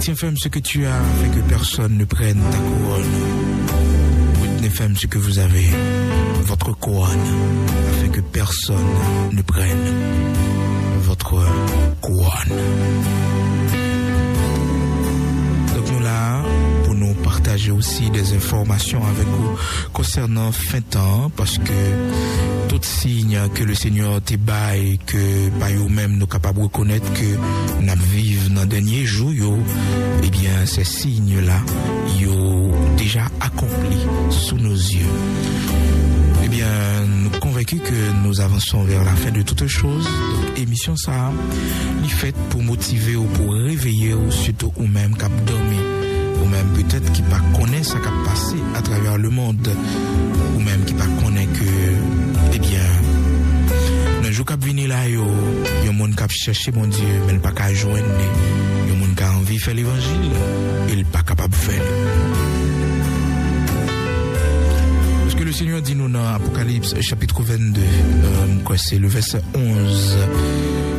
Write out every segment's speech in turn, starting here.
Tiens ferme ce que tu as, afin que personne ne prenne ta couronne. Retenez ferme ce que vous avez, votre couronne, afin que personne ne prenne votre couronne. Donc nous là, pour nous partager aussi des informations avec vous concernant fin temps, parce que tout signe que le Seigneur te baille, que par nous-mêmes nous capables de reconnaître que nous vivons dans le dernier jour, eh bien ces signes-là, ils déjà accomplis sous nos yeux. Eh bien, nous sommes convaincus que nous avançons vers la fin de toutes choses. Donc, émission ça, est faite pour motiver ou pour réveiller, ou surtout ou même qui a dormi, ou même peut-être qui pas connaît ce qui a passé à travers le monde, ou même qui pas connaît que, eh bien, le jour qui vient là, il y a un monde qui cherche mon Dieu, mais il n'est pas qu'à joindre, il y a un monde qui a envie de faire l'évangile, il n'est pas capable de faire. Que le Seigneur dit nous dans Apocalypse chapitre 22, c'est le verset 11.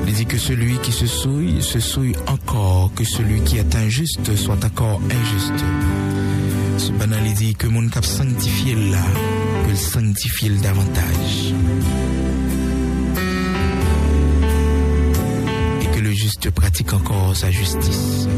Il dit que celui qui se souille encore, que celui qui est injuste soit encore injuste. Cependant, il dit que mon cap sanctifié là, que le sanctifie davantage. Et que le juste pratique encore sa justice.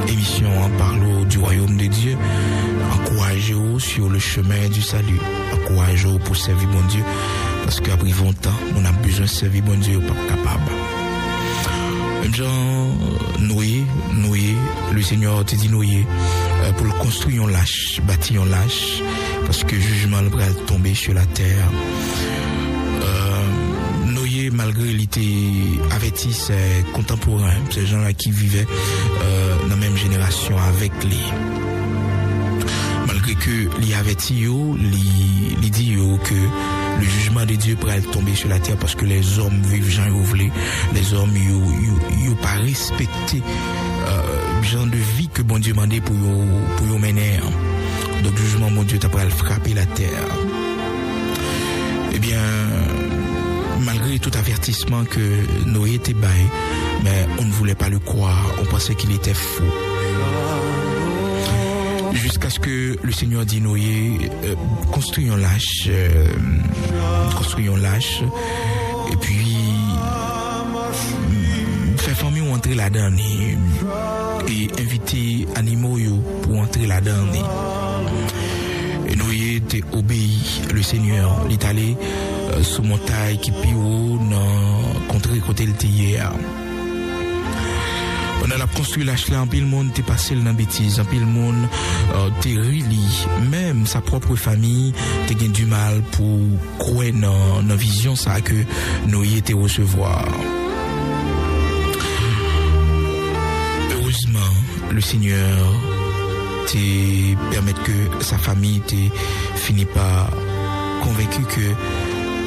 Émission en parlant du royaume de Dieu, encouragez-vous sur le chemin du salut, encouragez-vous pour servir mon Dieu, parce qu'après longtemps, on a besoin de servir mon Dieu, pas capable. Même genre, Noé, le Seigneur te dit Noé, pour le construire on lâche, bâtir on lâche, parce que jugement va tomber sur la terre. Malgré il était averti ses contemporains, ces gens-là qui vivaient dans la même génération avec lui. Malgré que il averti il dit que le jugement de Dieu pourrait tomber sur la terre parce que les hommes vivent gens voulaient, les hommes ils pas respecté genre de vie que bon Dieu demandait pour mener. Donc le jugement mon Dieu t'a pas frapper la terre. Eh bien malgré tout avertissement que Noé était baillé, mais on ne voulait pas le croire, on pensait qu'il était fou. Jusqu'à ce que le Seigneur dit Noé, construisons lâche, et puis faire famille ou entrer là-dedans, et inviter animaux pour entrer là-dedans. Et Noé était obéi, le Seigneur, il est allé sous montagne qui plus haut dans côté le hier. On a la construit lâche là, en pile monde t'es passé dans bêtise, en pile monde t'es reli, même sa propre famille t'es gain du mal pour croire dans vision ça que Noé était recevoir. Heureusement, le Seigneur te permet que sa famille te finit par convaincu que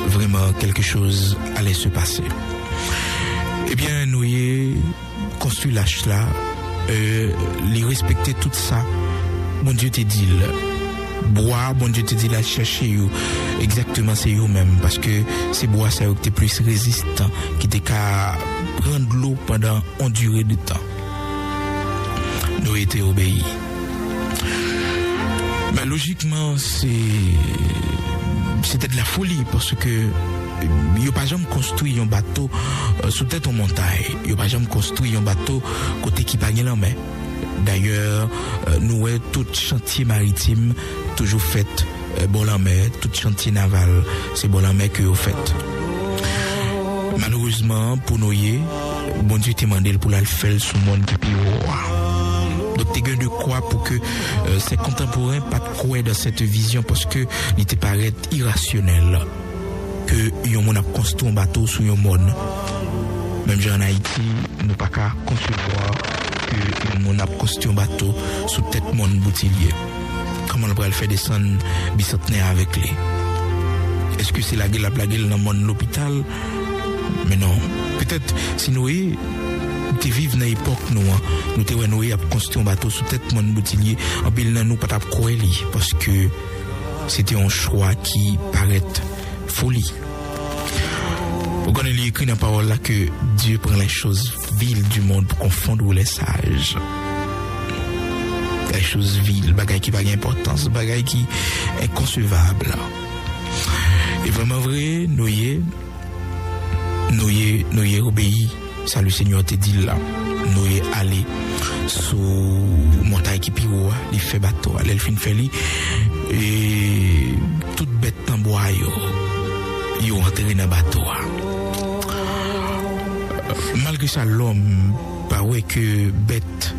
vraiment quelque chose allait se passer. Eh bien, Noé construit lâche là, les respecter tout ça. Bon Dieu te dit, bois, bon Dieu te dit, là, chercher exactement c'est eux-mêmes, parce que c'est bois ça qui est plus résistant, qui t'est qu'à prendre l'eau pendant une durée de temps. Noé était obéi. Mais logiquement, c'était de la folie, parce que yo pas jamais construit un bateau sous tête en montagne. Yo pas jamais construit un bateau côté qui pas gagne la mer. D'ailleurs, nous tout chantier maritime toujours fait bon la mer, tout chantier naval, c'est bon la mer que vous faites. Malheureusement pour nous bon Dieu t'a demandé pour la faire sous monde qui pire. Donc t'es gain de quoi pour que ces contemporains pas de quoi dans cette vision parce que il te paraît irrationnel que yon moun a construit un bateau sous yon monde. Même en Haïti, nous pas qu'à concevoir que yon moun a construit un bateau sous tête monde boutillier. Comment on peut le faire descendre bicentenaire avec lui? Est-ce que c'est la gueule dans le monde de l'hôpital? Mais non. Peut-être si nous te vivons dans l'époque nous te nous a construit un bateau sous tête monde boutillier en pile nous pas t'a croire parce que c'était un choix qui paraît folie. Vous connaissez écrit dans la parole là que Dieu prend les choses viles du monde pour confondre les sages. Les choses viles, bagaille qui n'a pas d'importance, bagaille qui est inconcevable. Et vraiment vrai, nous obéi, ça le Seigneur te dit là. Nous allé sous montagne qui piro, il fait bateau, elle fin fait li et toute bête en bois yo entré dans bateau. Malgré ça l'homme pas ouais que bête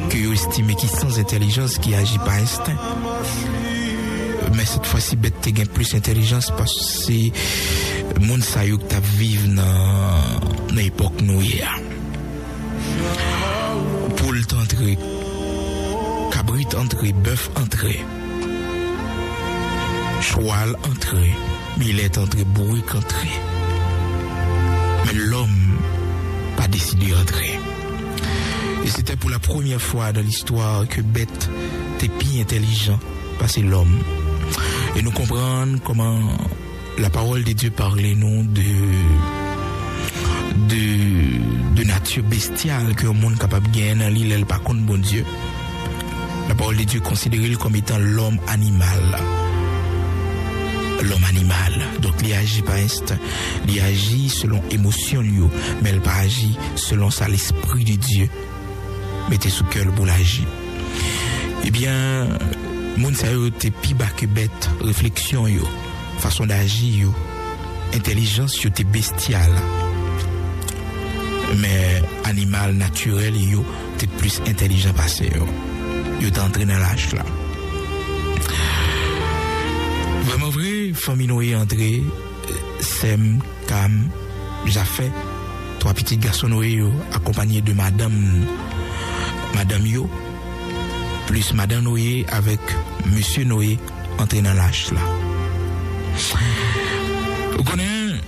que yo estime qui sans intelligence qui agit par instinct. Mais cette fois-ci bête te gain plus intelligence parce que c'est monde ça yo que t'a vivre dans l'époque nous hier. Poule entrer, cabrit entrer, bœuf entrer, cheval entrer, millet entrer, bourrique entrer. Mais l'homme pas décidé d'entrer. Et c'était pour la première fois dans l'histoire que bête était plus intelligent parce que l'homme. Et nous comprenons comment la parole de Dieu parlait nous de nature bestiale que le monde capable de gagner dans l'île par contre bon Dieu. La parole de Dieu considère comme étant l'homme animal. L'homme animal. Donc il agit par instinct, il agit selon émotion lui, mais il pas agit selon ça l'esprit de Dieu. Mettez sous cœur pour l'agir. Eh bien, monde ça yo te pi bas que bête, réflexion yo, façon d'agir yo, intelligence yo te bestiale. Mais animal naturel yo te plus intelligent passé yo. Yo t'entraîne dans l'âge là. Vraiment vrai, famille nous est entré, Sem, Cam, Jafet, trois petits garçons nous accompagnés de madame yo, plus madame Noé avec monsieur Noé entré dans l'âge là. Vous connaissez,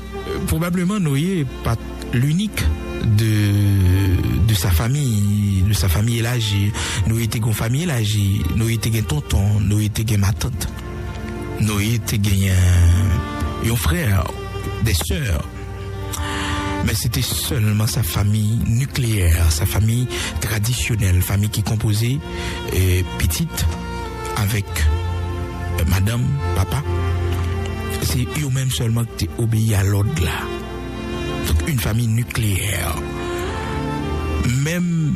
probablement Noé n'est pas l'unique de sa famille élargie. Noé était une famille élargie, Noé était un tonton, Noé était ma tante, Noé était un frère, des sœurs. Mais c'était seulement sa famille nucléaire, sa famille traditionnelle, famille qui composait petite avec madame, papa. C'est eux-mêmes seulement qui obéi à l'ordre là. Donc une famille nucléaire. Même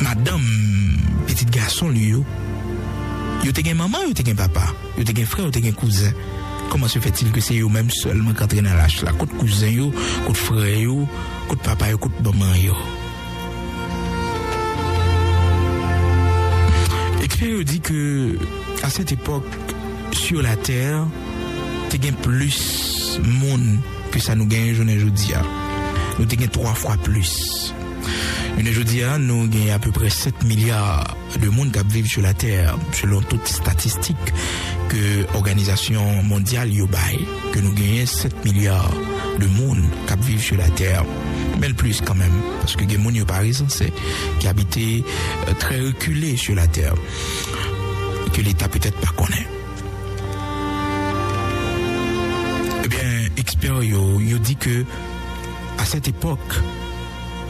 madame, petit garçon, lui, il y a un maman, il y a un papa, il y a un frère, il y a un cousin. Comment se fait-il que c'est eux-mêmes seulement qui entrent dans l'âge là? Côté cousin, côté frère, côté papa, côté maman. Expert dit que à cette époque, sur la terre, tu gagnes plus monde que ça nous gagne aujourd'hui. Nous gagnons 3 fois plus. Aujourd'hui, nous gagnons à peu près 7 milliards de monde qui vivent sur la terre, selon toutes statistiques que l'Organisation mondiale baille, que nous gagnons 7 milliards de monde qui vivent sur la terre. Mais le plus quand même, parce que les gens par exemple, qui habitaient très reculés sur la terre, que l'État peut-être pas connaît. Eh bien, experts, ils dit que à cette époque,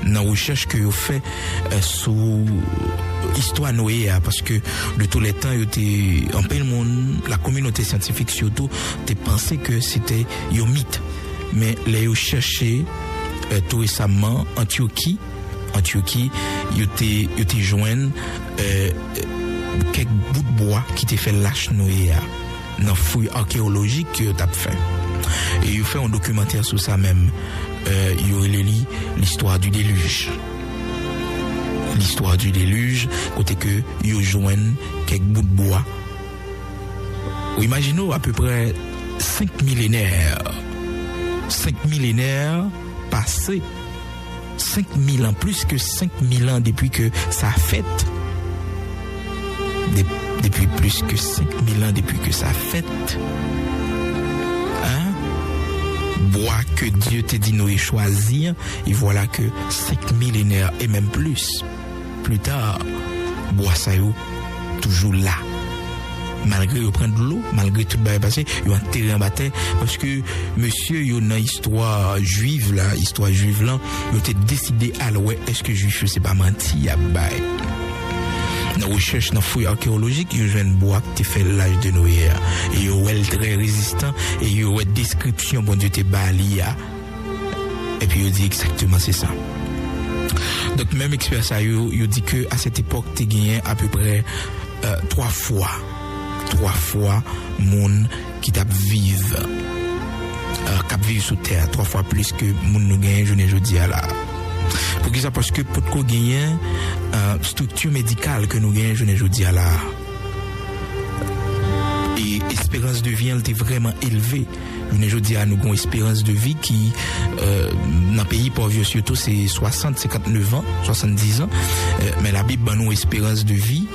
dans la recherche que vous fait sous histoire Noé parce que de tous les temps en plein monde la communauté scientifique surtout t'es pensé que c'était un mythe mais les cherché tout récemment Antiochie ils étaient joindre quelques bouts de bois qui t'ont fait lâche Noé dans fouille archéologique que t'as fait et ils fait un documentaire sur ça même ils relit l'histoire du déluge côté que ils joignent quelques bouts de bois imaginons à peu près 5 millénaires passés 5000 ans plus que 5000 ans depuis que ça a fait depuis plus que 5000 ans depuis que ça a fait bois que Dieu t'a dit Noé choisir et voilà que 5 millénaires et même plus tard bois ça yo toujours là malgré yo prendre de l'eau malgré tout bail passé yo enterré en bataille parce que monsieur yo dans histoire juive là yo t'ai décidé ouais est-ce que juif c'est pas menti à bail dans recherche dans fouille archéologique yo jeune bois qui fait l'âge de Noé et yo très résistant et yo description bon Dieu te bali et puis yo dit exactement c'est ça. Donc même expert ça yo dit que à cette époque tu gagné à peu près 3 fois monde qui t'a vivre sur terre 3 fois plus que monde nous gagne journée jodi à là. Pour qui ça parce que pour qu'on gagne structure médicale que nous gagne journée jodi à là. Et espérance de vie elle était vraiment élevée. Je dis à nous une espérance de vie qui dans le pays pauvre surtout c'est 59 ans 70 ans mais la Bible a une espérance de vie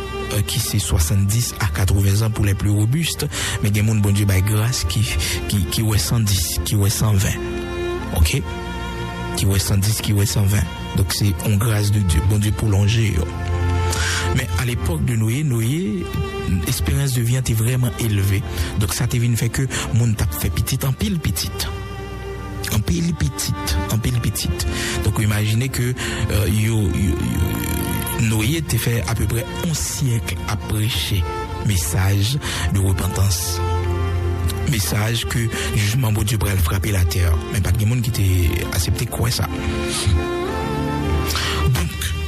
qui c'est 70 à 80 ans pour les plus robustes mais il y a des gens bon Dieu by grâce qui est 110 qui est 120 OK qui est 110 qui est 120 donc c'est en grâce de Dieu bon Dieu pour longer mais à l'époque de Noé espérance de vie était vraiment élevée donc ça t'est fait que monde t'a fait petite en pile petite donc imaginez que Noé t'a fait à peu près 1 siècle à prêcher message de repentance message que jugement bon Dieu pourrait frapper la terre mais pas de monde qui était accepté quoi ça donc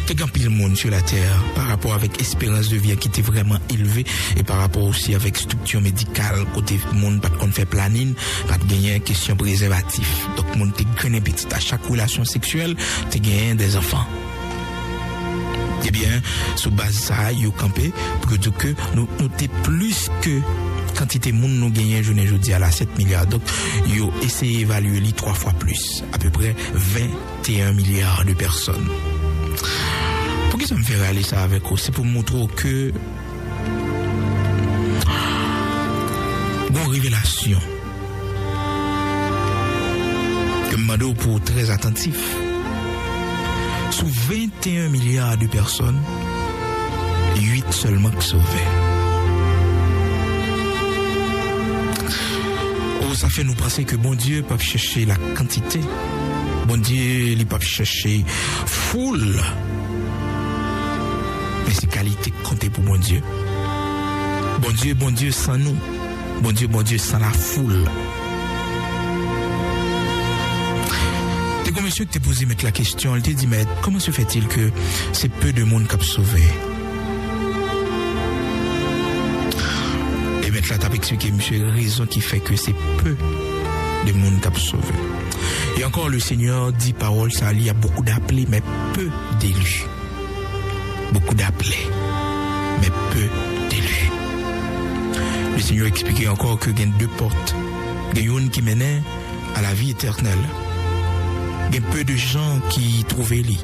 il y a pile monde sur la terre par rapport avec espérance de vie qui était vraiment élevée et par rapport aussi avec structure médicale côté monde pas qu'on fait planning pas de gagner question préservatif donc monde te gagné petit à chaque relation sexuelle te gagné des enfants eh bien sous base ça yo campé pour dire que nous t'es plus que quantité monde nous gagner journée jodi à la 7 milliards donc yo essayer évaluer li 3 fois plus à peu près 21 milliards de personnes. Pourquoi ça me fait aller ça avec vous? C'est pour montrer que bonne révélation que Mado pour très attentif sous 21 milliards de personnes 8 seulement qui sauvés. Ça fait nous penser que bon Dieu peut chercher la quantité bon Dieu il peut chercher foule mais c'est qualité comptée pour bon Dieu sans nous bon Dieu sans la foule. T'es comme monsieur qui t'a posé mettre la question il t'a dit mais comment se fait-il que c'est peu de monde qui a sauvé et maintenant t'as expliqué monsieur raison qui fait que c'est peu de monde qui a sauvé. Et encore le Seigneur dit parole ça il y a beaucoup d'appelés mais peu d'élus. Beaucoup d'appelés mais peu d'élus. Le Seigneur expliquait encore que il y a 2 portes. Il y a une qui menait à la vie éternelle. Il y a peu de gens qui trouvaient lui.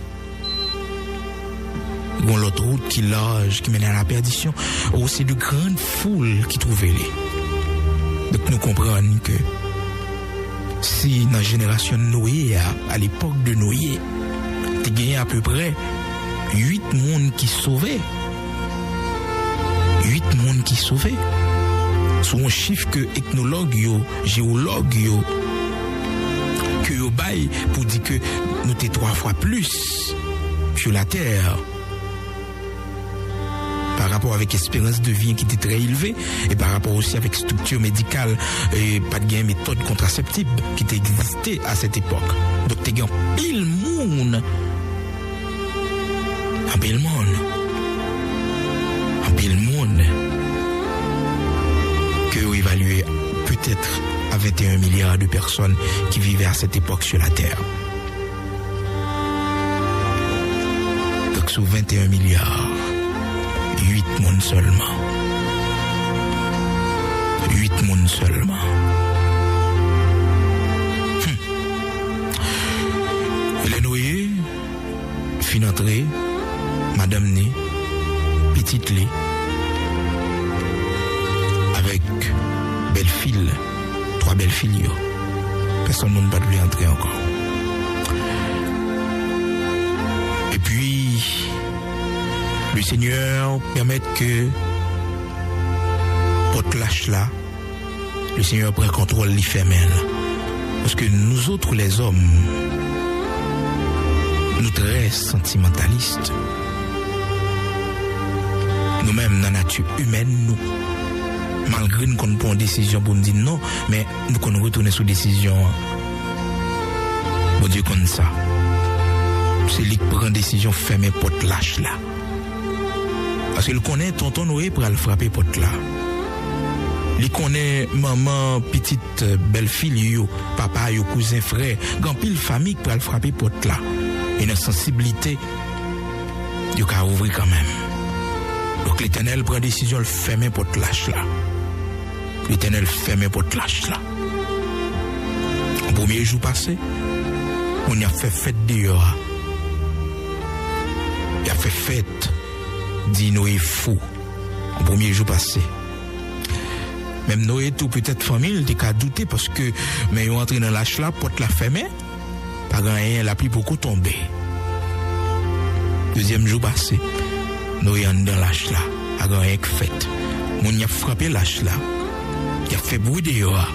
Il y a l'autre route qui large qui menait à la perdition. Ou c'est de grandes foules qui trouvaient lui. Donc nous comprenons que si dans la génération de Noé, à l'époque de Noé, tu gagné à peu près 8 personnes qui sauvaient. 8 personnes qui sauvaient. C'est un chiffre que ethnologue, géologue, que yo bail pour dire que nous t'es 3 fois plus sur la terre. par rapport avec espérance de vie qui était très élevée, et par rapport aussi avec structure médicale, et pas de gain méthode contraceptive qui existait à cette époque. Donc, il y a pile monde. Un pile monde. Un pile monde. Que vous évaluez peut-être à 21 milliards de personnes qui vivaient à cette époque sur la Terre. Donc, sur 21 milliards, 8 mondes seulement. 8 mondes seulement. Les noyés, fin entrée, Madame Né, petite Lé, avec belle fille, 3 belles filles. Personne ne va plus entrer encore. Et puis, le Seigneur permet que porte lâche là, le Seigneur prend contrôle les femelles. Parce que nous autres, les hommes, nous très sentimentalistes. Nous-mêmes, dans la nature humaine, nous, malgré nous qu'on prend une décision pour nous dire non, mais nous qu'on retourne sur décision. Bon Dieu, comme ça. C'est lui qui prend une décision fermée porte lâche là. Parce qu'il connaît tonton Noé pour aller frapper porte là. Il connaît maman, petite belle-fille, papa, cousin, frère, grand pile famille pour aller frapper porte là. Une sensibilité, il va ouvrir quand même. Donc l'Éternel prend décision de fermer porte lâche là. L'Éternel ferme porte lâche là. Au premier jour passé, on a fait fête dehors. Il a fait fête, dit Noé fou. Au premier jour passé. Même Noé, tout peut-être famille, il a douté parce que, mais ils ont entré dans lâche là, porte la fermée. Pas grand rien, la pluie beaucoup tombé. Deuxième jour passé, Noé en dans lâche là, pas grand rien que fait. Mon y a frappé lâche là. Il a fait bruit dehors.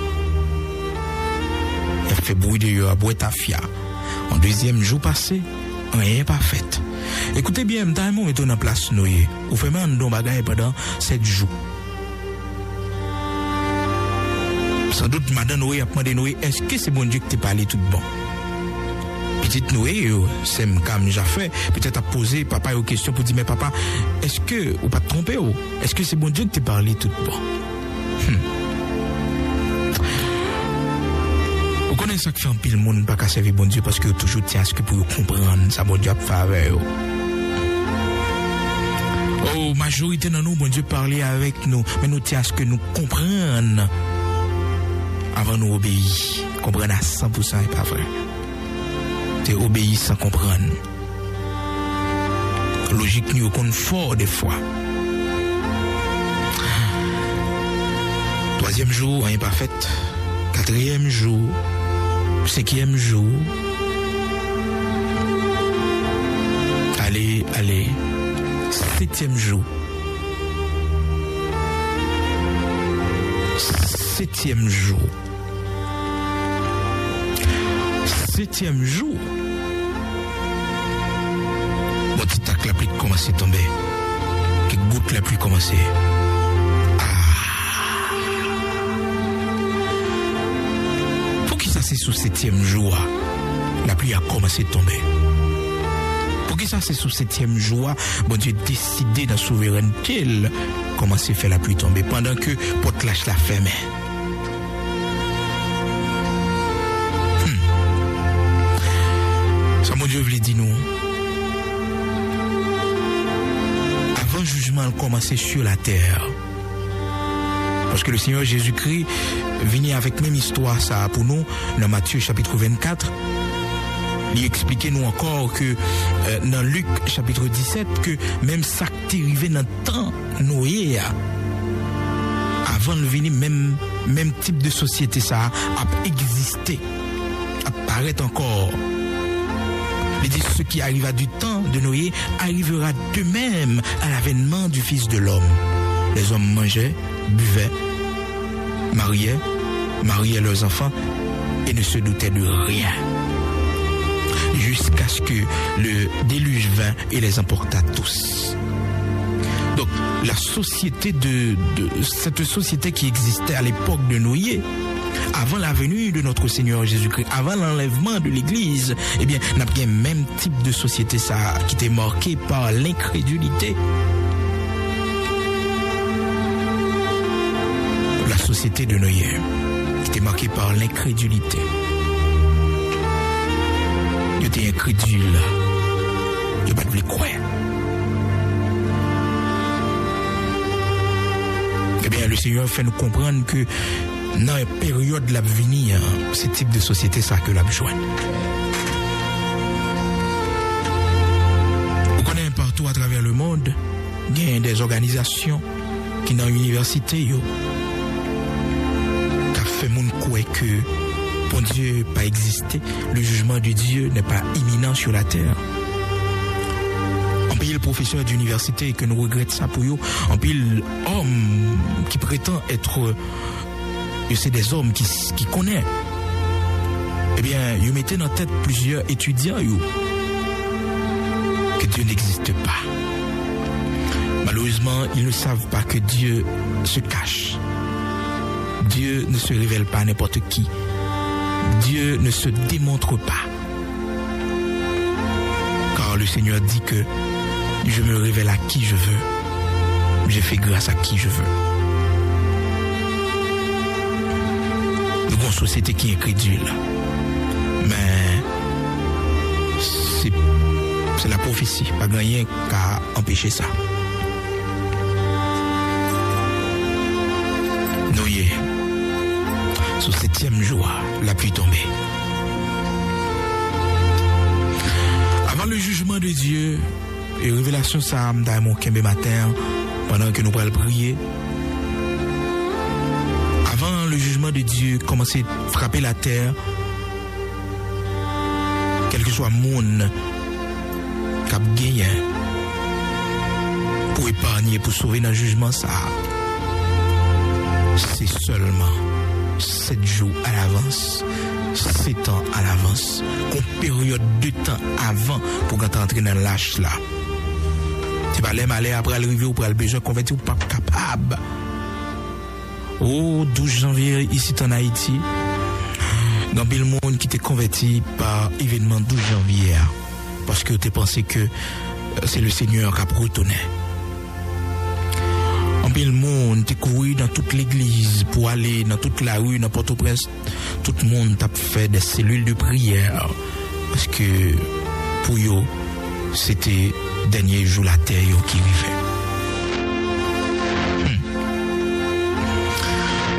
Il a fait bruit dehors, boîte à fia. En deuxième jour passé, rien pas fait. Écoutez bien, m'ta mon mettons en place Noé. Ou fait même don bagaille pendant 7 jours. Sans doute, Madame Noé a demandé Noé, est-ce que c'est bon Dieu que t'es parlé tout bon? Petite Noé, c'est comme j'ai fait, peut-être à poser papa une question pour dire, mais papa, est-ce que, ou pas te tromper, est-ce que c'est bon Dieu que t'es parlé tout bon? Vous connaissez ça que fait un pile monde pas qu'à servir bon Dieu parce que toujours tient à ce que pour comprendre ça bon Dieu a fait. Oh, majorité de nous, bon Dieu parlait avec nous, mais nous tient à ce que nous comprenions avant nous obéir. Comprendre à 100% n'est pas vrai. Tu obéis sans comprendre. Logique nous compte fort des fois. 3e jour, rien pas fait. 4e jour, 5e jour. Allez. 7e jour. 7e jour. 7e jour. Bon, petit tac, la pluie commence à tomber. Quelques gouttes, la pluie commence. Pour qui ça, c'est sous 7e jour, la pluie a commencé à tomber. Pour qui ça, c'est sous 7e jour, bon Dieu décidé dans la souveraineté, commencer à faire la pluie tomber pendant que porte lâche la ferme. Ça, mon Dieu, voulait dire nous. Avant le jugement a commencé sur la terre. Parce que le Seigneur Jésus-Christ venait avec même histoire ça pour nous dans Matthieu chapitre 24. Il expliquait nous encore que dans Luc chapitre 17 que même ça qui est arrivé dans le temps Noé avant de venir même type de société ça a existé, apparaît encore. Il dit ce qui arriva du temps de Noé arrivera de même à l'avènement du Fils de l'homme. Les hommes mangeaient, buvaient, mariaient leurs enfants et ne se doutaient de rien. Jusqu'à ce que le déluge vint et les emporta tous. Donc, la société de cette société qui existait à l'époque de Noé, avant la venue de notre Seigneur Jésus-Christ, avant l'enlèvement de l'Église, eh bien, n'a pas le même type de société ça qui était marquée par l'incrédulité. La société de Noé qui était marquée par l'incrédulité. Il était incrédule. Il n'a pas de croire. Eh bien, le Seigneur fait nous comprendre que dans la période de l'avenir, ce type de société, ça que l'a besoin. Vous connaissez partout à travers le monde, il y a des organisations qui dans l'université, qui fait moun croire que bon Dieu pas existé, le jugement de Dieu n'est pas imminent sur la terre. En pile professeur d'université que nous regrettons ça pour eux, en pile homme qui prétend être c'est des hommes qui connaissent. Eh bien, ils mettaient dans la tête plusieurs étudiants que Dieu n'existe pas. Malheureusement, ils ne savent pas que Dieu se cache. Dieu ne se révèle pas à n'importe qui. Dieu ne se démontre pas. Car le Seigneur dit que je me révèle à qui je veux. Je fais grâce à qui je veux. Nous avons une société qui est incrédule. Mais c'est la prophétie. Pas rien qu'à empêcher ça. Noé, sur 7e jour, la pluie tombée. Avant le jugement de Dieu, et révélation ça dans mon kembe matin, pendant que nous allons prier, avant le jugement de Dieu commencer à frapper la terre, quel que soit le monde qui a gagné pour épargner, pour sauver dans le jugement ça, c'est seulement 7 jours à l'avance, 7 ans à l'avance, une période de temps avant pour quand tu entres dans l'âge là. Tu vas aller après arriver ou pour le besoin convertir ou pas capable. Au 12 janvier ici en Haïti, dans le monde qui t'est converti par événement 12 janvier parce que tu pensé que c'est le Seigneur qui a retourné. En le monde t'es couru dans toute l'église pour aller dans toute la rue, dans Port-au-Prince, tout le monde t'a fait des cellules de prière parce que pour eux c'était dernier jour la terre qui vivait.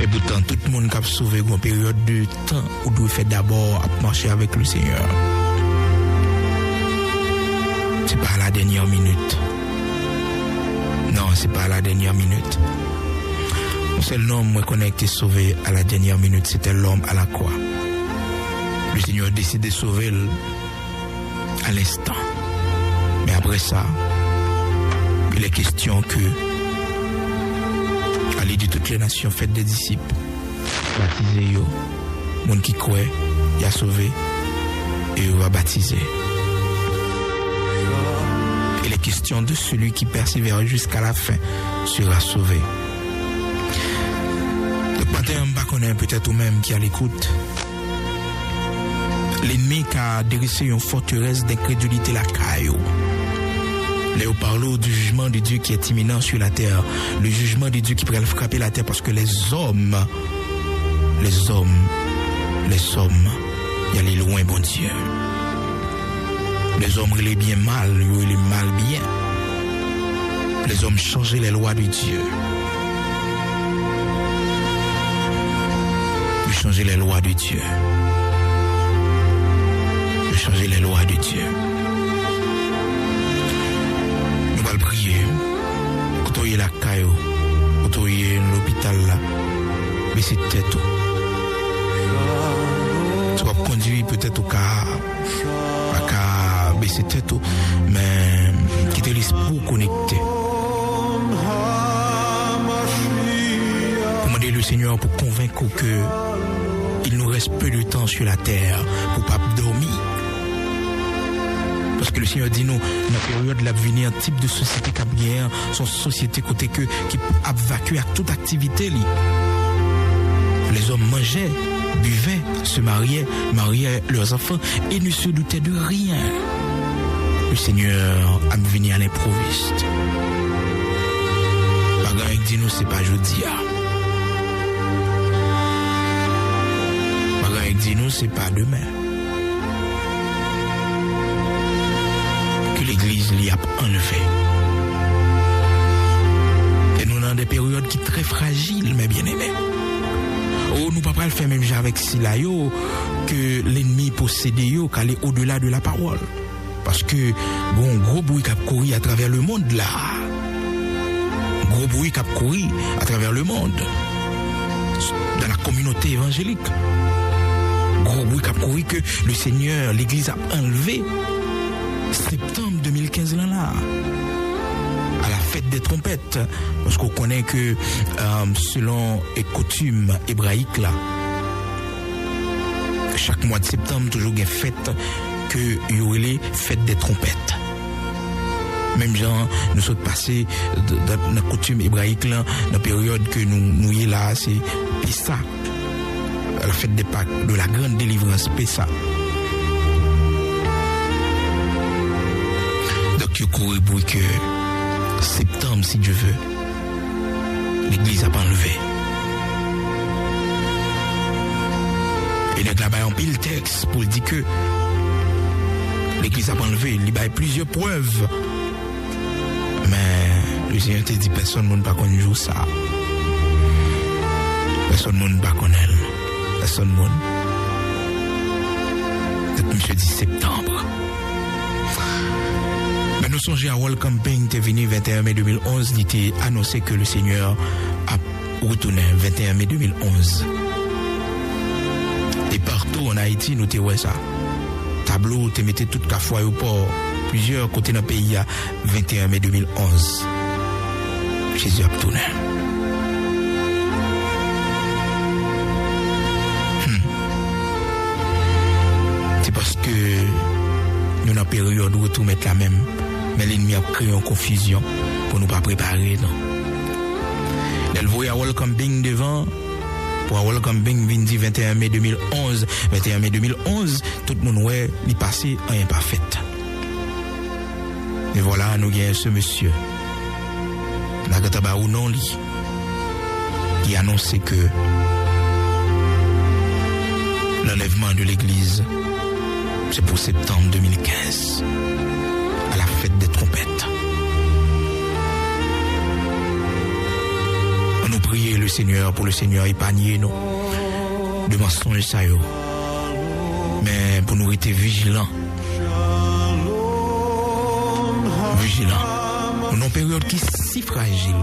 Et pourtant tout le monde qui a sauvé une période de temps où doit faire d'abord à marcher avec le Seigneur. C'est pas à la dernière minute. Non, c'est pas à la dernière minute. Le seul homme qui a été sauvé à la dernière minute, c'était l'homme à la croix. Le Seigneur a décidé de sauver à l'instant. Mais après ça, il est question que, allez de toutes les nations, faites des disciples, baptisez-les, les gens qui croient, il a sauvé, et il va baptiser. Il est question de celui qui persévère jusqu'à la fin sera sauvé. Le matin, on connaît peut-être ou même qui à l'écoute. L'ennemi qui a dressé une forteresse d'incrédulité la caillou. Léo parle du jugement de Dieu qui est imminent sur la terre. Le jugement de Dieu qui pourrait frapper la terre parce que les hommes, il y a les loin, bon Dieu. Les hommes, il est bien mal, il est mal bien. Les hommes changeaient les lois de Dieu. Ils changeaient les lois de Dieu. Ils changeaient les lois de Dieu. Nous allons prier. Quand on est la caillou, quand on est l'hôpital là, mais c'est tête. Tu vas conduire peut-être au cas. Mais c'était tout, mais qui te laisse pour connecter. Demandez le Seigneur pour convaincre que il nous reste peu de temps sur la terre pour pas dormir. Parce que le Seigneur dit nous, dans la période de l'avenir, un type de société qui a bien, son société côté que, qui a vaincu à toute activité. Les hommes mangeaient, buvaient, se mariaient leurs enfants et ne se doutaient de rien. Le Seigneur a venu à l'improviste. Bagay dit nous, c'est pas jeudi. Bagay dit nous, c'est pas demain. Que l'Église l'y a enlevé. Et nous dans des périodes qui sont très fragiles, mes bien-aimés. Oh, nous ne pouvons pas le faire même avec Sila yo, que l'ennemi possède yo, qu'aller au-delà de la parole. Parce que bon gros bruit qui a couru à travers le monde là. Gros bruit qui a couru à travers le monde. Dans la communauté évangélique. Gros bruit qui a couru que le Seigneur, l'Église a enlevé. Septembre 2015 là. À la fête des trompettes, parce qu'on connaît que selon les coutumes hébraïques là, chaque mois de septembre toujours il y a une fête que il y aurait les fêtes des trompettes. Même genre nous sommes passés dans la coutume hébraïque là, dans la période que nous y est là, c'est Pessa, la fête des Pâques, de la grande délivrance Pessa. Donc il court pour que septembre, si Dieu veut, l'Église n'a pas enlevé. Et il y a un pile texte pour dire que l'Église n'a pas enlevé. Il y a plusieurs preuves. Mais le Seigneur te dit personne ne va pas connaître ça. Personne ne va pas connaître. Personne ne va. Peut-être monsieur dit septembre. Mais nous songeons à World Camping qui est venu 21 mai 2011, il était annoncé que le Seigneur a retourné 21 mai 2011. Et partout en Haïti, nous t'avons ça. Tableau, tu mettais tout à fois au port. Plusieurs côtés dans le pays à 21 mai 2011. Jésus a retourné. C'est parce que nous, dans la période où tout mettre la même. Mais l'ennemi a créé une confusion pour nous pas préparer, non. Elle voyait à Welcome Bing devant, pour Welcome Bing, vindi 21 mai 2011. 21 mai 2011, tout le monde ouais, il passé en imparfait. Et voilà, nous avons ce monsieur, Nagataba ou non, qui annonçait que l'enlèvement de l'église, c'est pour septembre 2015. À la fête des trompettes. On nous prier le Seigneur pour le Seigneur épargner nous de mensonges ça yo. Mais pour nous rester vigilants. Vigilants. Nous avons une période qui est si fragile.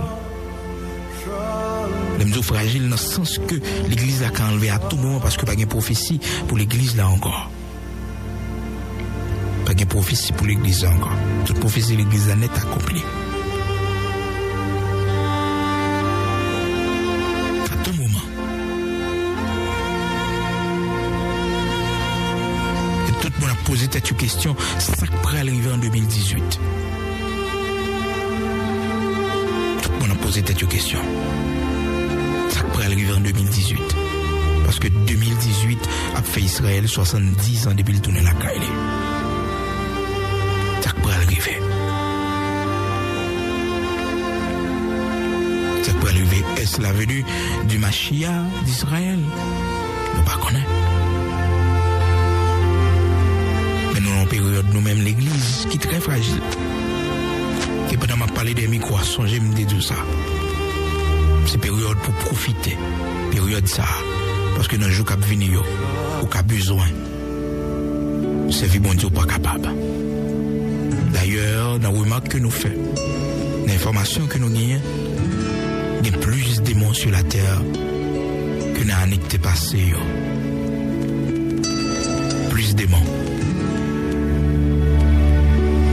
Les mesures fragiles dans le sens que l'église a qu'à enlever à tout moment parce que pas de prophétie pour l'église là encore. Pas de prophétie pour l'église encore. Toute prophétie de l'église est nette accomplie. À tout moment. Et tout le monde a posé cette question, ça pourrait arriver en 2018. Tout le monde a posé cette question. Ça pourrait arriver en 2018. Parce que 2018 a fait Israël 70 ans depuis le tourner la Kaïli. Ça pourrait arriver. Ça pourrait arriver. Est-ce la venue du Mashiach d'Israël? Nous ne connaissons pas. Mais nous avons une période, nous-mêmes, l'église, qui est très fragile. Et pendant que je parle des micros, songez me dire tout ça. C'est période pour profiter. Période ça. Parce que dans le jour qui vient, ou qui a besoin, c'est vie bon Dieu pas capable. D'ailleurs, dans la remarque que nous faisons, l'information que nous gagnons, il y a plus de démons sur la terre que dans l'année qui est passée. Plus de démons.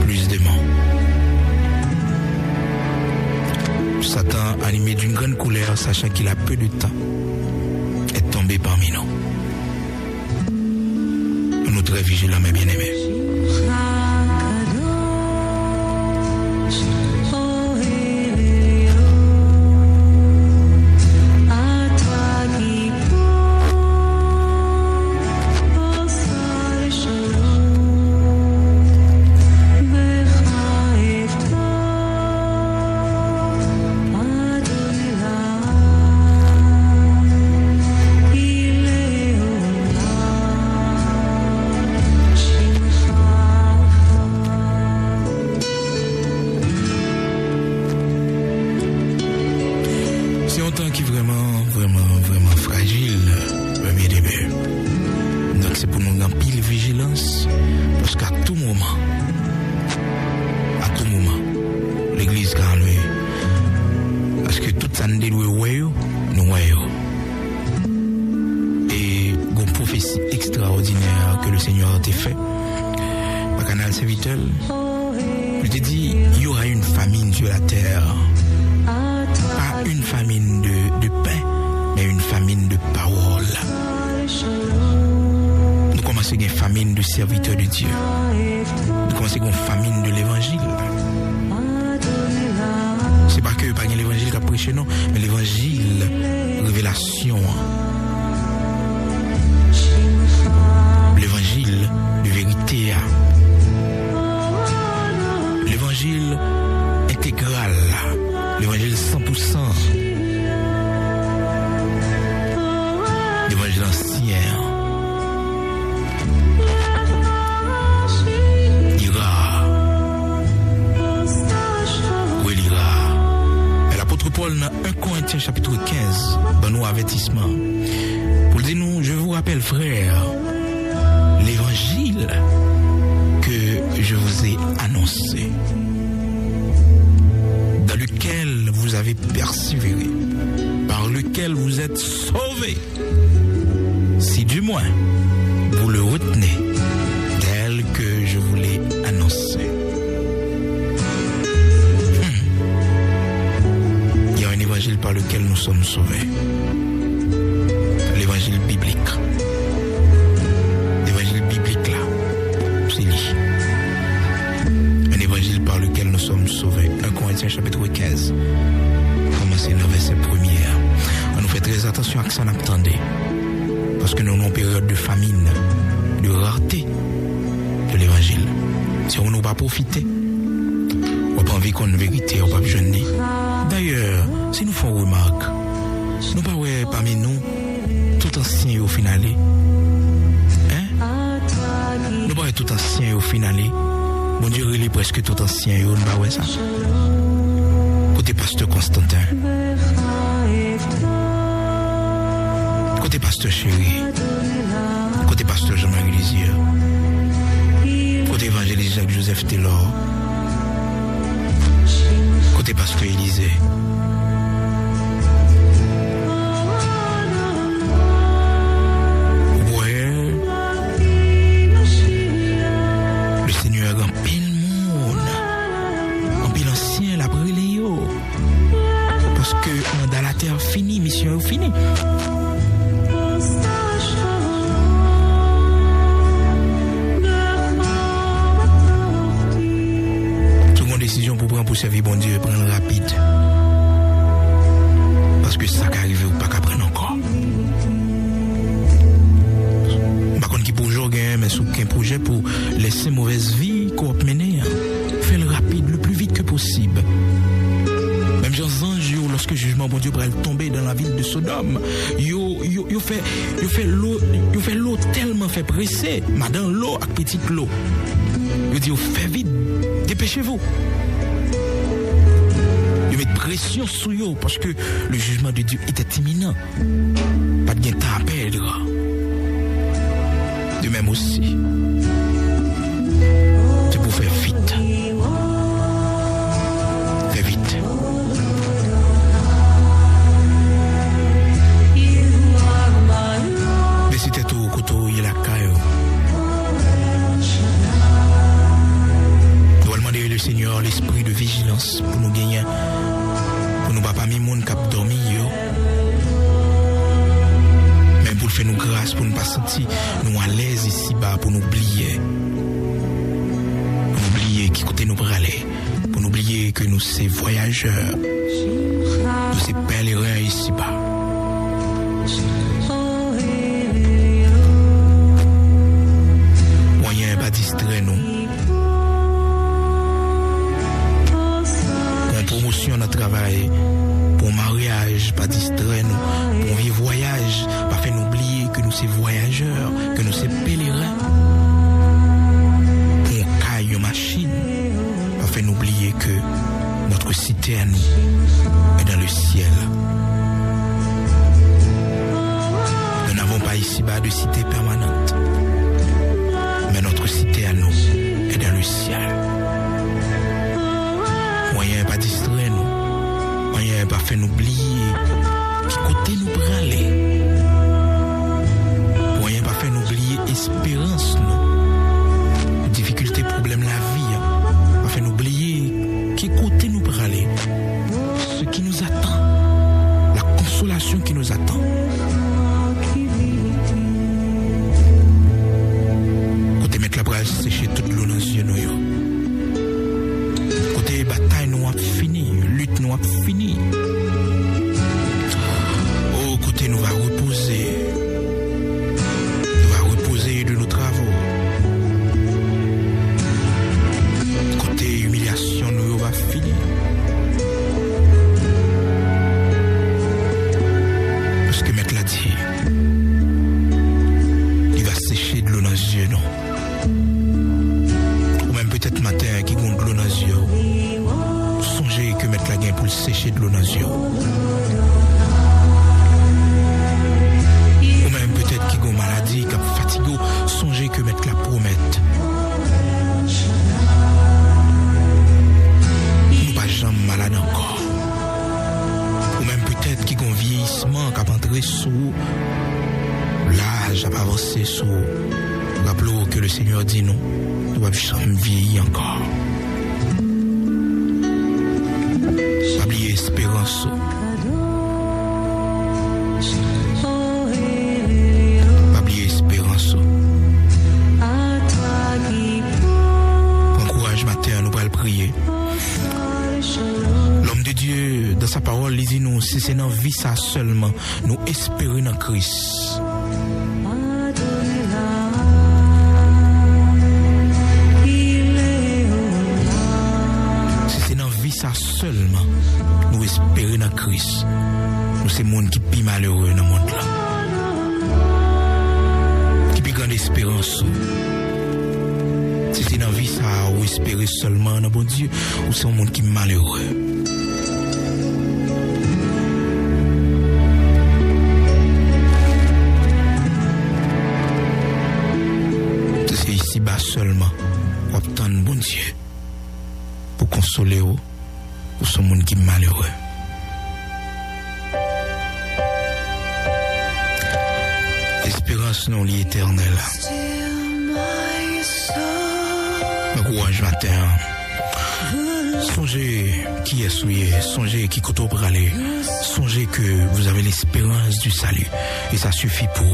Plus de démons. Satan, animé d'une grande colère, sachant qu'il a peu de temps, est tombé parmi nous. Nous très vigilants, mes bien-aimés. en pile vigilance, parce qu'à tout moment, l'église quand lui, parce que tout ça nous déloue, nous voyons. Et une prophétie extraordinaire que le Seigneur t'a fait, par Canal Serviteur, je te dis, il y aura une famine sur la terre. Pas une famine de pain, mais une famine de parole. Nous commençons une famine de serviteurs de Dieu. Nous commençons une famine de l'évangile. C'est pas que pas l'évangile qui a prêché, non, mais l'évangile, révélation. L'évangile de vérité. L'évangile intégral. L'évangile 100%. L'évangile ancien. Ira. Où il ira? Et l'apôtre Paul dans 1 Corinthiens chapitre 15, dans nos avertissements, pour dire nous, je vous rappelle frères, l'évangile que je vous ai annoncé, dans lequel vous avez persévéré, par lequel vous êtes sauvés, si du moins vous le retenez tel que je vous l'ai annoncé. Il y a un évangile par lequel nous sommes sauvés. L'évangile biblique. L'évangile biblique là, c'est lui. Un évangile par lequel nous sommes sauvés. 1 Corinthiens chapitre 15. Commencez dans verset 1er. On nous fait très attention à ce qu'on attendait. Parce que nous avons une période de famine, de rareté de l'évangile. Si on n'a pas profité, on n'a pas envie qu'on ait une vérité, on n'a pas jeûner. D'ailleurs, si nous faisons remarque, nous pas parmi nous, tout ancien au final. Hein? Nous pas tout ancien au final. Bon Dieu, il est presque tout ancien, on ne pas ça. Côté pasteur Constantin. Côté pasteur Chéri, côté pasteur Jean-Marie Lisieux, côté évangéliste Jacques-Joseph Taylor, côté pasteur Élisée. Ouais, le Seigneur en pile monde, en pile ancien, la brûlé, parce que dans la terre finie, mission est finie. Décision pour prendre pour servir bon Dieu, prendre rapide. Parce que ça qui arrive ou pas qu'à prendre encore. Par contre, qui pour jouer, mais sous qu'un projet pour laisser mauvaise vie qu'on a mené, fait le rapide, le plus vite que possible. Même gens anges, lorsque le jugement bon Dieu va tomber dans la ville de Sodome, yo fait l'eau tellement fait presser, madame l'eau avec petite l'eau. Yo dit, fait vite, dépêchez-vous. Yo met pression sur eux parce que le jugement de Dieu était imminent. Pas de temps à perdre. De même aussi, c'est pour faire vite. Fais vite. Mais si t'es tout au couteau, il y a la caille. Le Seigneur, l'esprit de vigilance pour nous gagner, pour nous pas mis monde cap dormir, même pour faire nous grâce, pour nous pas sentir nous à l'aise ici bas, pour nous oublier qui côté nous pour aller, pour nous oublier que nous sommes voyageurs, nous sommes pèlerins ici bas. Moyen pas distraire nous. Promotion dans le travail, pour mariage, pas distraire nous, pour vivre voyage, pas faire nous oublier que nous sommes voyageurs, que nous sommes pèlerins, pour caille machine, pas faire nous oublier que notre cité à nous est dans le ciel. Nous n'avons pas ici-bas de cité permanente. souffrance, nous, difficultés, problèmes, la vie, afin d'oublier qui côté nous pour aller, ce qui nous attend, la consolation qui nous attend. Côté mettre la bras sécher toute l'eau dans les yeux, côté bataille nous a fini, lutte nous a fini. Au côté nous va reposer. De nos travaux. Côté humiliation, nous va finir. Parce que maître l'a dit, il va sécher de l'eau dans les yeux, non? Ou même peut-être matin qui gonfle de l'eau dans les yeux. Songez que maître l'a gain pour le sécher de l'eau dans les yeux. Qui ont maladie, qui ont fatigué, songez que mettre la promette. Nous pas jamais malade encore. Ou même peut-être qui ont vieillissement, qui ont entré sous l'âge, a avancé sous. Rappelons que le Seigneur dit non, nous pas jamais vieillir encore. Pas oublier espérance. Prier. L'homme de Dieu, dans sa parole, il dit nous, si c'est dans la vie ça seulement, nous espérons dans Christ. Si c'est dans la vie ça seulement, nous espérons dans Christ. Nous c'est le monde qui est plus malheureux dans le monde là. Qui plus grande espérance. Si c'est dans la vie ça, ou espérer seulement dans bon Dieu, ou c'est un monde qui est malheureux. C'est ici-bas seulement, ou obtenir bon Dieu, pour consoler ou c'est un monde qui est malheureux. L'espérance non liée éternelle. Courage matin. Songez qui est souillé, songez qui côté pour aller. Songez que vous avez l'espérance du salut et ça suffit pour.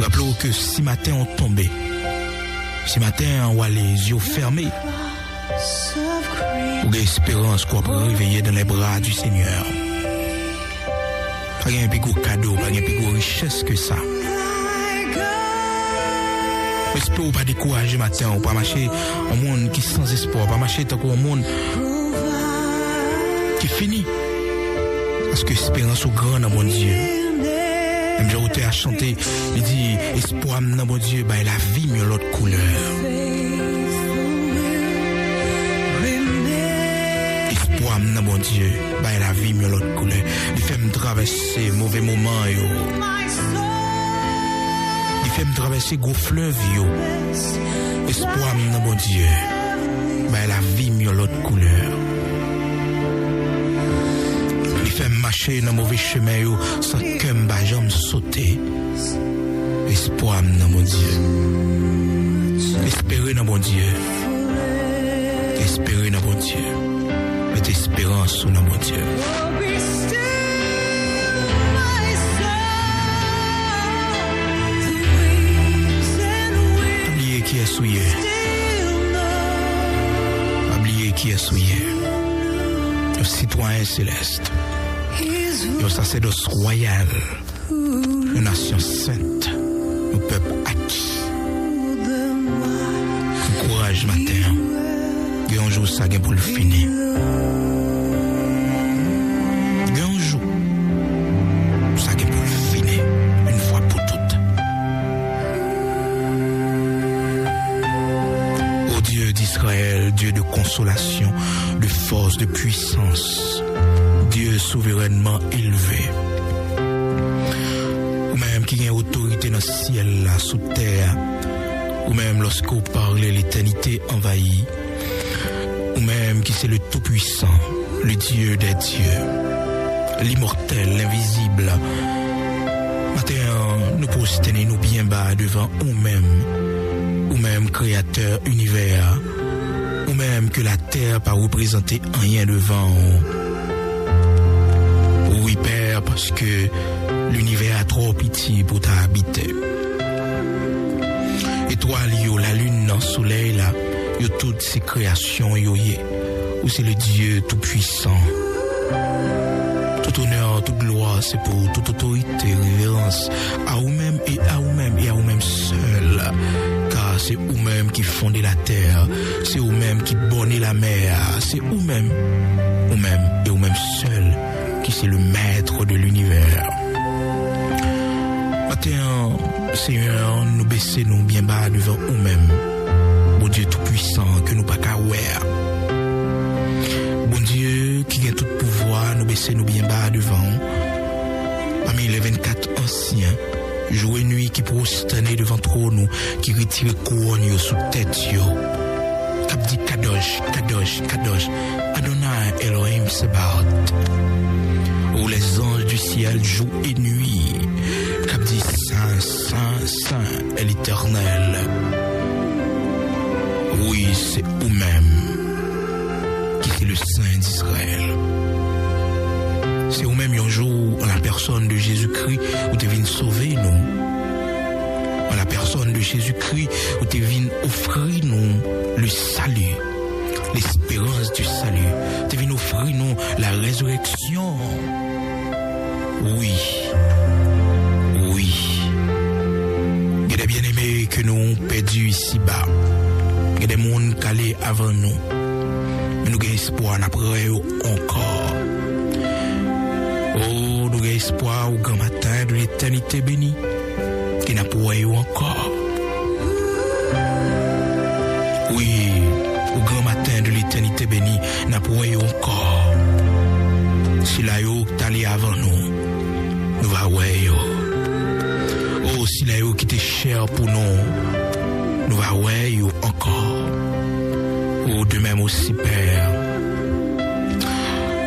Rappelez-vous que si matin on tombait, si matin on a les yeux fermés, vous avez l'espérance qu'on peut réveiller dans les bras du Seigneur. Pas un plus gros cadeau, pas un plus gros richesse que ça. Espère ou pas décourager matin, ou pas marcher un monde qui est sans espoir, pas marcher tant qu'un monde qui finit. Parce que l'espérance est grande dans mon Dieu. Même j'ai à chanter, il dit, espoir dans mon Dieu, bah, la vie mieux l'autre couleur. Espoir dans mon Dieu, bah, la vie mieux l'autre couleur. Il fait me traverser mauvais moments, yo. Il fait me traverser gros fleuve, yo. Espoir dans mon Dieu, bah, la vie mieux l'autre couleur. Il fait me marcher dans mauvais chemin, yo, sans que m'ba jambe sauter. Espoir dans mon Dieu. Espérer dans mon Dieu. Espérer dans mon Dieu. Mettez espérance dans mon Dieu. Oubliez qui est souillé. Oubliez qui est souillé. Le citoyen céleste. Le sacerdoce royal. Une nation sainte. Un peuple acquis. Un courage matin. Et un jour ça vient pour le finir. Et un jour ça vient pour le finir. Une fois pour toutes. Ô Dieu d'Israël, Dieu de consolation, de force, de puissance, Dieu souverainement élevé, ou même qui a autorité dans le ciel, là, sous terre, ou même lorsque vous parlez l'éternité envahie, ou même qui c'est le tout-puissant, le Dieu des dieux, l'immortel, l'invisible. Matin, nous prosterner nous bien bas devant ou même créateur univers, ou même que la terre pas représenter rien devant. Oui, Père, parce que l'univers a trop petit pour t'habiter. Étoile, yo, la lune, le soleil, là, yo, toutes ces créations, yo, où c'est le Dieu tout-puissant. Tout honneur, toute gloire, c'est pour toute autorité, révérence à vous-même et à vous-même et à vous-même seul. Car c'est vous-même qui fondez la terre, c'est vous-même qui bornez la mer, c'est vous-même et vous-même seul qui c'est le maître de l'univers. Matin, Seigneur, nous baissons nous bien bas devant vous-même. Bon Dieu tout-puissant, que nous pas qu'à voir. Bon Dieu qui a tout pouvoir, nous baissons nous bien bas devant. Parmi les 24 anciens, jour et nuit qui prosternent devant trône, qui retirent couronne sous tête, cap dit Kadosh, Kadosh, Kadosh, Adonai Elohim Sebaot. Où les anges du ciel jour et nuit, cap dit Saint, Saint, Saint est l'Éternel. Oui, c'est vous-même qui c'est le Saint d'Israël. C'est vous-même un jour en la personne de Jésus-Christ où tu viens sauver nous. En la personne de Jésus-Christ où tu viens offrir nous le salut, l'espérance du salut. Tu viens offrir nous la résurrection. Oui. Il y a des bien-aimés que nous avons perdus ici-bas. Il y a des mondes calés avant nous. Mais nous avons espoir après encore. Oh, nous avons espoir au grand matin de l'éternité bénie. Qui n'a pas encore. Oui, au grand matin de l'éternité bénie, n'a pas encore. Si la yo t'allait avant nous, nous va ouais yo. Oh, si la yo qui était cher pour nous, nous va ouais yo encore. Oh, de même aussi, Père.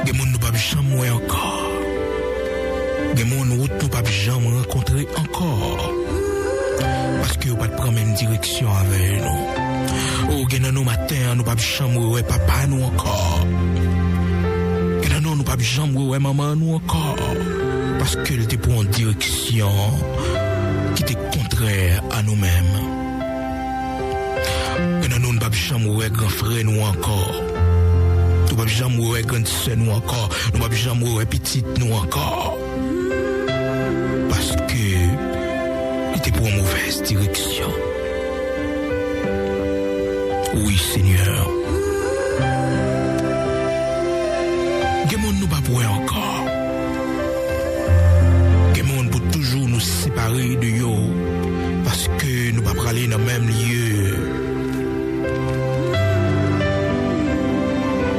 Des monde nous pas jamais encore. Des monde nous pas jamais rencontrer encore. Parce que nous pas prendre même direction avec nous. Oh, gen nous matin, nous pas jamais ouais papa nous encore. Gen nous pas jamais ouais maman nous encore. Parce qu'elle était pour une direction qui était contraire à nous-mêmes. Gen nous pas jamais ouais grand frère nous encore. Nous pas jamais ouais grande sœur nous encore. Nous pas jamais ouais petite nous encore. Parce que était pour une mauvaise direction. Oui, Seigneur. Gémon nous pas pour encore. Gémon pour toujours nous séparer de yo. Parce que nous pas aller dans le même lieu.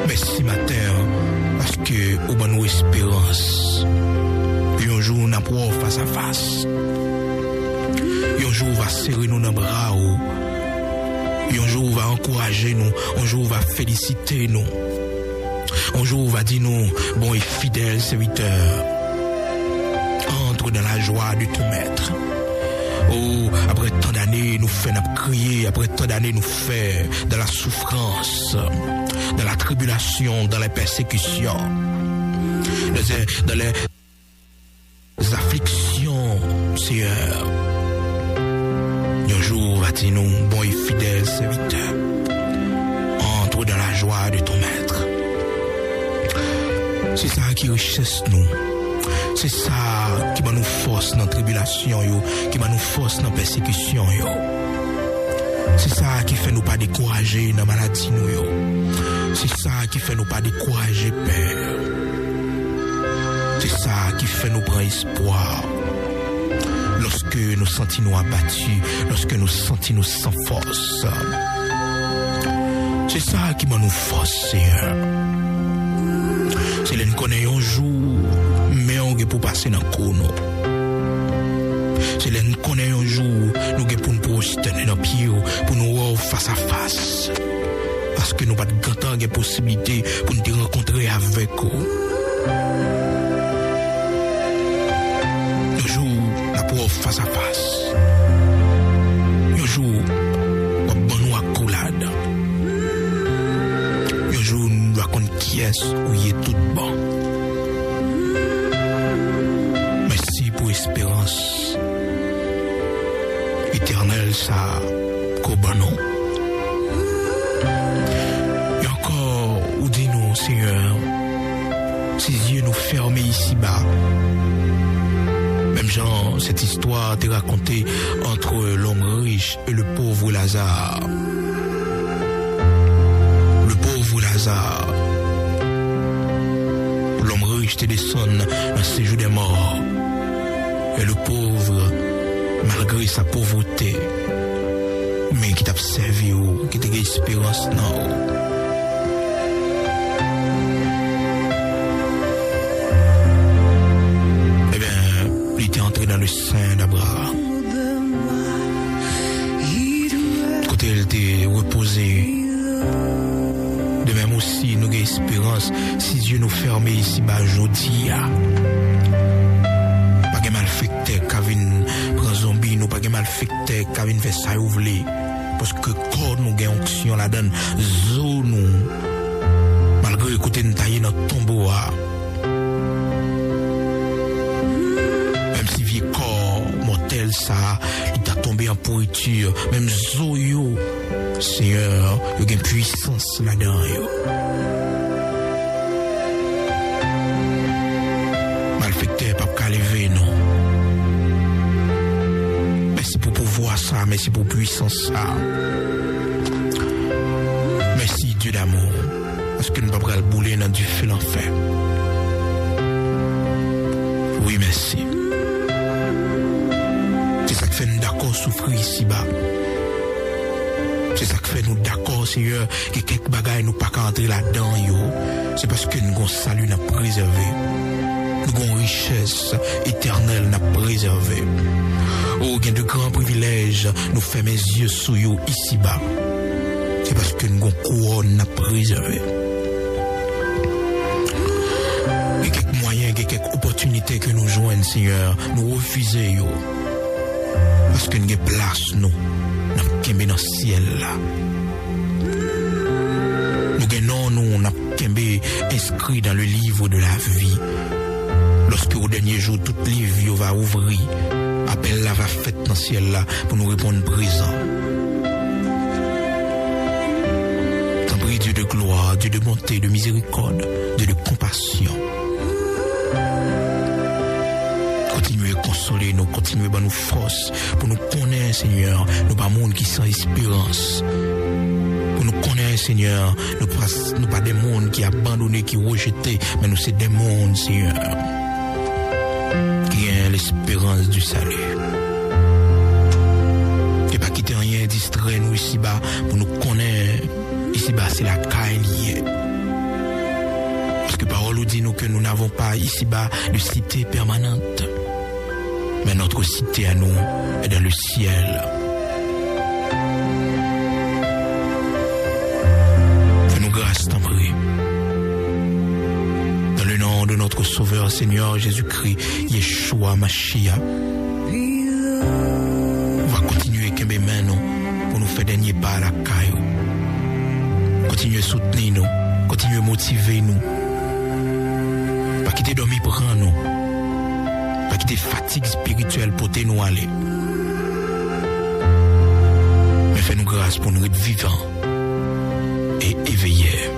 Merci matin. Parce que nous avons nos espérances. Un jour, nous avons face à face. Un jour, va serrer nous dans les bras. Un jour, va encourager nous. Un jour, va féliciter nous. Un jour, va dire nous, bon et fidèle serviteur, entre dans la joie de ton maître. Oh, après tant d'années, nous fait crier. Après tant d'années, nous fait dans la souffrance, dans la tribulation, dans les persécutions, dans les afflictions, Seigneur. Un jour, va dire nous, bon et fidèle serviteur, entre dans la joie de ton maître. C'est ça qui richesse nous. C'est ça qui va nous force dans la tribulation, qui va nous force dans la persécution. C'est ça qui fait nous pas décourager dans la maladie. C'est ça qui fait nous pas décourager, Père. C'est ça qui fait nous prendre espoir. Lorsque nous sentons nous abattus, lorsque nous sentons nous sans force. C'est ça qui va nous force, Seigneur. C'est là que nous connaissons un jour, mais on est pour passer dans le chrono. C'est là que nous connaissons un jour, nous sommes pour nous projeter dans le pied, pour nous voir face à face. Parce que nous n'avons pas de possibilité pour nous rencontrer avec eux. Le jour, la pauvre face à face. Un jour, on nous accoulade. Un jour, nous raconte qui est où il est tout bon. Merci pour l'espérance éternelle, ça, qu'au bon nom. Et encore, où dis-nous, Seigneur, ses yeux nous fermés ici-bas. Même genre, cette histoire t'est racontée entre l'homme riche et le pauvre Lazare. Le pauvre Lazare. L'homme riche te descend dans ce séjour des morts. Et le pauvre, malgré sa pauvreté, mais qui t'a servi, qui t'a eu espérance, non. Dans le sein d'Abraham. Côté elle était reposée. De même aussi, nous avons espérance. Si Dieu nous fermait ici, bah, jodi, pas de malfecté, Kavin, prend zombie, nous pas de malfecté, Kavin fait ça ouvler. Parce que quand nous avons onction là-dedans, nous, malgré écouter nous tailler notre tombeau, ça, il t'a tombé en pourriture, même Zoyo, Seigneur, il y a une puissance là-dedans. Malfecteur, pas qu'à lever, non. Merci pour pouvoir ça, merci pour puissance ça. Merci Dieu d'amour, parce que nous ne pouvons pas le bouler dans du feu l'enfer. Oui, merci. Fait nous d'accord souffrir ici-bas. C'est ça qui fait nous d'accord, Seigneur, que quelques bagailles nous pas qu'entrer là-dedans, yo. C'est parce que nous avons salut n'a préservé. Nous avons richesse éternelle n'a préservé. Oh, il y a de grands privilèges, nous fait mes yeux sous yo ici-bas. C'est parce que nous avons couronne n'a préservé. Il y a quelques moyens, il y a quelques opportunités que nous joignons, Seigneur, nous refusons, yo. Parce que nous avons place, nous dans le ciel là. Nous avons inscrit dans le livre de la vie. Lorsque au dernier jour, tout livre va ouvrir, appel là va fait dans le ciel là pour nous répondre présent. T'en prie, Dieu de gloire, Dieu de bonté, de miséricorde, Dieu de compassion. Continuez à consoler nous, continuez à nous force pour nous connaître, Seigneur, nous pas monde qui sans espérance. Pour nous connaître, Seigneur, nous pas des mondes qui abandonnés, qui rejetés, mais nous c'est des mondes, Seigneur, qui ont l'espérance du salut. Et pas quitter rien distrait nous ici-bas pour nous connaître. Ici-bas, c'est la caille liée. Parce que parole nous dit nous que nous n'avons pas ici-bas de cité permanente. Mais notre cité à nous est dans le ciel. Fais-nous grâce, t'en prie. Dans le nom de notre Sauveur, Seigneur Jésus-Christ, Yeshua Mashiach, on va continuer à main nous pour nous faire dernier pas à la caille. Continuez à soutenir nous, continuez à motiver nous. Pas quitter dormir pour nous. Pas quitter fatigue spirituelle pour nous aller. Mais fais-nous grâce pour nous être vivants et éveillés.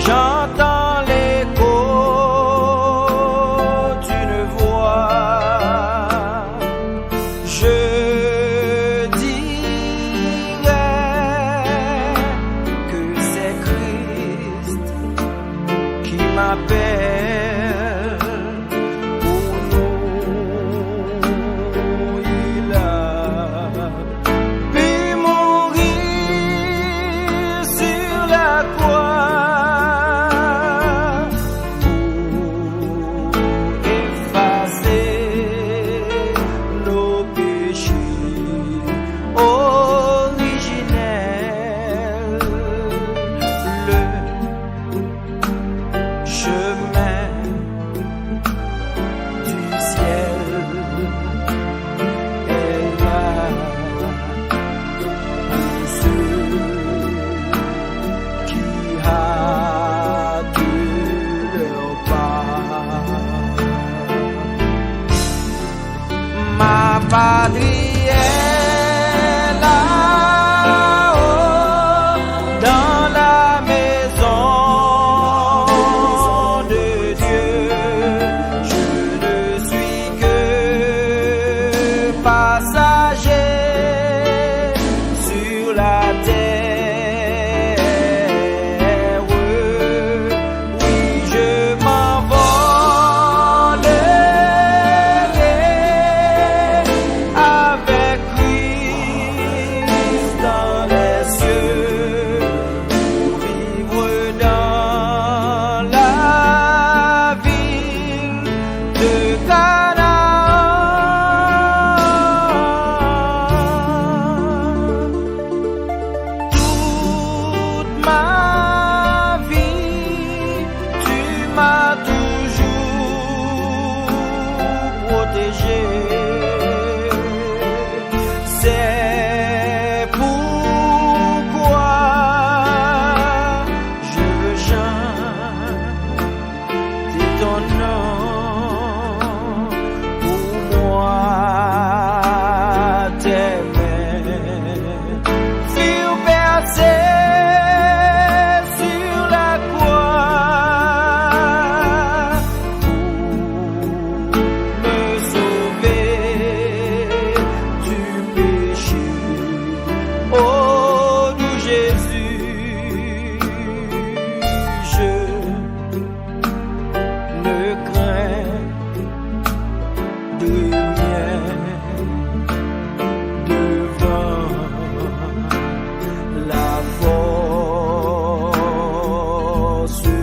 J'entends l'écho d'une voix, je dirais que c'est Christ qui m'appelle pour nous, il a pu mourir sur